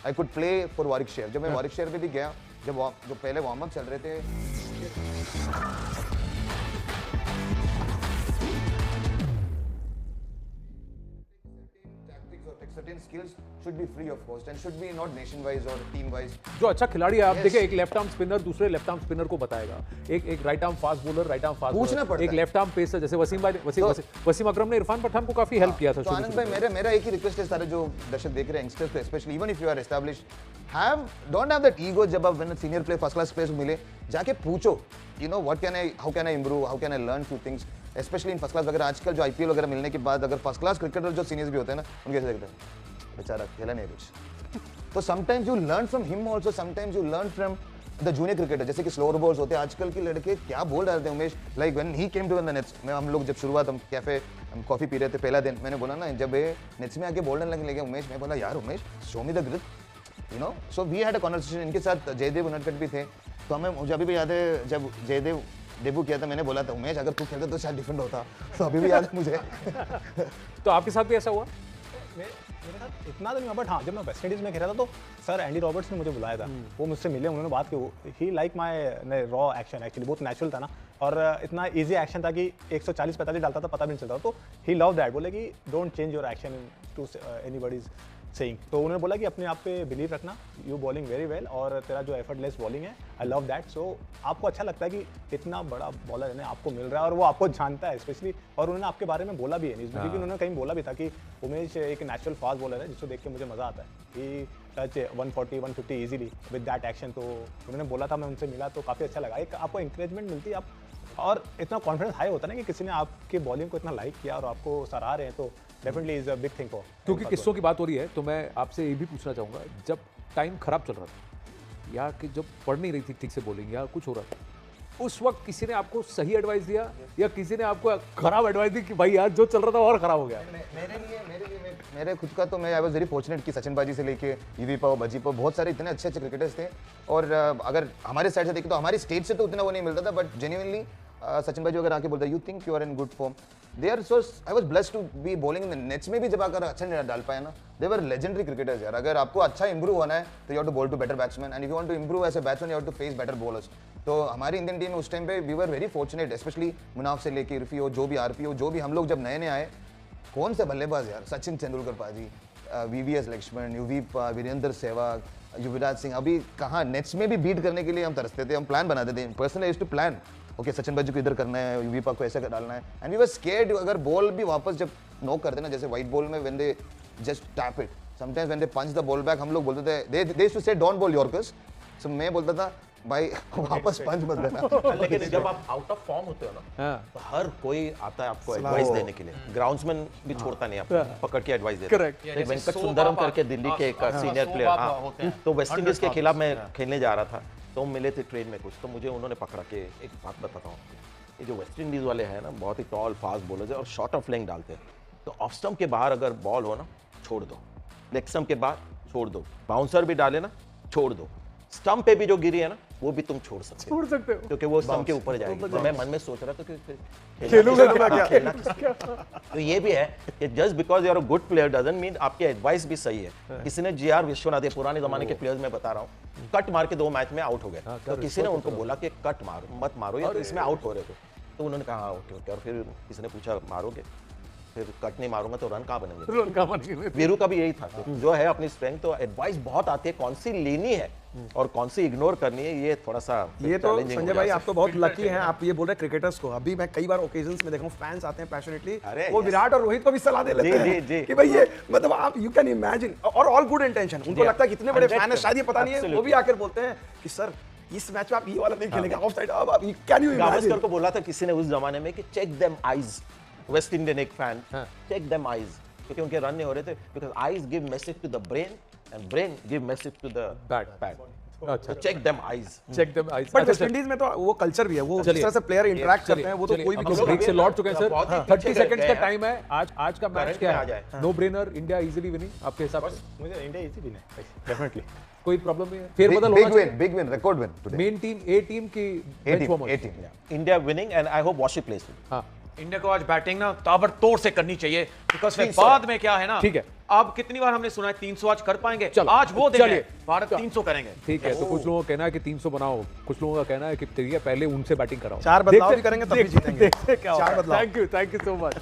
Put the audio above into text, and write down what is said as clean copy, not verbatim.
I could play for Warwickshire. जब मैं वारिकशेयर पे भी गया, जब जो पहले वार्म अप चल रहे थे, certain skills should be free of cost and should be not nation wise or team wise. जो अच्छा खिलाड़ी है, आप देखिए, एक लेफ्ट आर्म स्पिनर दूसरे लेफ्ट आर्म स्पिनर को बताएगा, एक right arm fast bowler right arm fast bowler, एक लेफ्ट आर्म पेसर, जैसे वसीम अकरम ने इरफान पठान को काफी हेल्प किया था। तो आनंद भाई, मेरा एक ही रिक्वेस्ट है सारे जो दर्शक देख रहे हैं, यंगस्टर्स को specially, even if you are established, don't have that ego. जब आप when senior player, first class players मिले, जाके पूछो, you know what can I, how can I improve, how can I learn few things, specially in first class. अगर आजकल जो IPL वगैरह मिलने के बाद अगर फर्स्ट क्लास क्रिकेटर जो सीनियर्स भी होते हैं ना, उनके ऐसे देखते हैं बेचारा खेला नहीं कुछ। तो sometimes you learn from him also, sometimes you learn from the junior cricketer, जैसे कि स्लोअर बॉल्स होते हैं। आजकल के लड़के क्या बोल रहे थे Umesh, like when he came to the nets, मैं हम लोग जब शुरुआत, हम कैफे हम कॉफी पी रहे थे पहला दिन, मैंने बोला ना, जब ये नेट्स में आके बोलने लगे उमेश, मैं बोला यार Umesh, show me the grip, you know. So we had a conversation. इनके साथ जयदेव उनडकट भी थे, तो हमें, मुझे अभी भी याद है जब जयदेव डेब्यू किया था, मैंने बोला था उमेश अगर तू खेलता तो शायद डिफरेंट होता, तो अभी भी याद है मुझे। तो आपके साथ भी ऐसा हुआ? मेरे साथ इतना तो नहीं, बट हाँ, जब मैं वेस्ट इंडीज़ में खेला था तो सर एंडी रॉबर्ट्स ने मुझे बुलाया था, वो मुझसे मिले, उन्होंने बात की, he like my raw action, actually बहुत नेचुरल था ना, और इतना इजी एक्शन था कि 140-45 डालता था, पता भी नहीं चलता, तो ही लव दैट, बोले कि don't change your action to anybody's saying. तो उन्होंने बोला कि अपने आप पे बिलीव रखना, यू बॉलिंग वेरी वेल, और तेरा जो एफर्टलेस बॉलिंग है, आई लव दैट। सो आपको अच्छा लगता है कि इतना बड़ा बॉलर है आपको मिल रहा है और वो आपको जानता है स्पेशली, और उन्होंने आपके बारे में बोला भी है न्यूज़ में, क्योंकि उन्होंने कहीं बोला भी था कि उमेश एक नेचुरल फास्ट बॉलर है जिसको देख के मुझे मज़ा आता है, he touch 140-150 easily with that action. तो उन्होंने बोला था, मैं उनसे मिला तो काफ़ी अच्छा लगा, एक आपको इंकरेजमेंट मिलती है, आप और इतना कॉन्फिडेंस हाई होता है ना कि किसी ने आपके बॉलिंग को इतना लाइक किया और आपको सराह रहे हैं, तो definitely is a big thing for. क्योंकि किस्सों की बात हो रही है, तो मैं आपसे ये भी पूछना चाहूँगा, जब टाइम खराब चल रहा था या कि जब पढ़ नहीं रही थी ठीक से बॉलिंग या कुछ हो रहा था, उस वक्त किसी ने आपको सही एडवाइस दिया या किसी ने आपको खराब एडवाइस दी कि भाई यार जो चल रहा था और खराब हो गया? मेरे खुद का तो मैं आई वाज वेरी फॉर्चुनेट कि सचिन बाजी से लेके ईवी पाओ, बजी पाओ, बहुत सारे इतने अच्छे क्रिकेटर्स थे। और अगर हमारे साइड से देखें तो हमारी स्टेट से तो उतना वो नहीं मिलता था, बट जेन्युइनली सचिन भाई अगर आके बोलता है, you think you are in good form, they are so, I was blessed to be bowling in the nets में भी जब अगर अच्छा नहीं डाल पाया ना, दे वर लेजेंडरी क्रिकेटर्स यार। अगर आपको अच्छा इंप्रूव होना है तो you have to bowl to better batsman, and if you want to improve as a batsman you have to face better bowlers. तो हमारी इंडियन टीम में उस टाइम पे we were very fortunate, specially Munaf से लेके इरफी हो, जो भी आरपी हो, जो भी हम लोग जब नए नए आए, कौन से बल्लेबाज यार, सचिन तेंदुलकर पाजी, वीवीएस लक्ष्मण, यूवी वीरेंद्र सहवाग, युवराज सिंह, अभी कहाँ नेट्स में भी बीट करने के लिए हम तरसते थे, हम प्लान बनाते थे, personally I used to plan, okay Sachin बाजी को इधर करना है, यूवी पाक को ऐसे डालना है, एंड वी वर स्केर्ड अगर बॉल भी वापस जब नॉक करते ना, जैसे व्हाइट बॉल में when they just tap it, sometimes when they punch the ball back, हम लोग बोलते थे they used to say don't bowl yorkers, so मैं बोलता था भाई वापस पंच मत देना। लेकिन जब आप आउट ऑफ फॉर्म होते हो ना, तो हर कोई आता है आपको एडवाइस देने के लिए, ग्राउंड्समैन भी छोड़ता नहीं आपको, पकड़ के एडवाइस देता है। वेंकट सुंदरम करके दिल्ली के एक सीनियर प्लेयर, तो वेस्ट इंडीज के खिलाफ मैं खेलने जा रहा था, तो मिले थे ट्रेन में कुछ, तो मुझे उन्होंने पकड़ा के एक बात बताता हूँ, ये जो वेस्ट इंडीज़ वाले हैं ना, बहुत ही टॉल फास्ट बॉलर्स है और शॉर्ट ऑफ लेंथ डालते हैं, तो ऑफ स्टंप के बाहर अगर बॉल हो ना, छोड़ दो, लेग स्टंप के बाहर छोड़ दो, बाउंसर भी डाले ना, छोड़ दो, स्टंप पे भी जो गिरी है ना, वो भी तुम छोड़ सकते हो, क्योंकि वो स्टंप के ऊपर जाएगी। तो मैं मन में सोच रहा था कि खेलूंगा क्या। तो ये भी है कि just because you are a good player doesn't mean आपकी एडवाइस भी सही है। किसी ने जीआर विश्वनाथ, ये पुराने जमाने के प्लेयर्स में बता रहा हूँ, कट मार के 2 मैच में आउट हो गए, तो किसी ने उनको बोला कि कट मारो मत मारो, या तो इसमें आउट हो रहे थे, तो उन्होंने कहा ओके ओके, और फिर किसी ने पूछा मारोगे, फिर कट नहीं मारूंगा तो रन कहाँ बनेंगे। वीरू का भी यही था, जो है अपनी स्ट्रेंथ, तो एडवाइस बहुत आती है, कौन सी लेनी है और कौन सी इग्नोर करनी है, ये थोड़ा सा ये तो संजय भाई आप तो बहुत लकी हैं, आप ये बोल रहे हैं क्रिकेटर्स को, अभी मैं कई बार ओकेजन्स में देखा हूं फैंस आते हैं पैशनेटली, वो विराट और रोहित को भी सलाह दे लेते हैं कि भाई ये मतलब आप यू कैन इमेजिन, और ऑल गुड इंटेंशन, उनको लगता है कितने बड़े फैन है, शायद ये पता नहीं है, वो भी आकर बोलते हैं कि सर इस मैच में आप ये वाला नहीं खेलेंगे, ऑफ साइड, अब आप कैन यू इमेजिन। गावस्कर को बोला था किसी ने उस जमाने में कि check them eyes, West Indian एक फैन, चेक देम आईज, क्योंकि उनके रन नहीं हो रहे थे, because eyes give message to the brain and brain give message to the bat. अच्छा, check them eyes, check them eyes. But West Indies में तो वो कल्चर भी है, वो जिस तरह से प्लेयर इंटरेक्ट करते हैं, वो तो कोई भी ब्रेक से लौट चुके हैं सर, 30 सेकंड्स का टाइम है, आज का मैच क्या है? No brainer, India easily winning आपके हिसाब से? मुझे इंडिया इजी विन है डेफिनेटली, कोई प्रॉब्लम नहीं है, फेर बदल होना चाहिए, big win, record win today, main team, A team की bench performance, India winning and I hope Washi plays. हां इंडिया को आज बैटिंग ना ताबड़तोड़ से करनी चाहिए, बिकॉज फिर 300 बाद में क्या है ना, ठीक है। अब कितनी बार हमने सुना है 300 आज कर पाएंगे, चलो, आज वो दिन है, चलिए। भारत 300 करेंगे। ठीक है, तो कुछ लोगों का कहना है कि 300 बनाओ, कुछ लोगों का कहना है कि ठीक है पहले उनसे बैटिंग कराओ। 4 बदलाव भी करेंगे तब भी जीतेंगे। देखते क्या चार बदलाव। Thank you so much.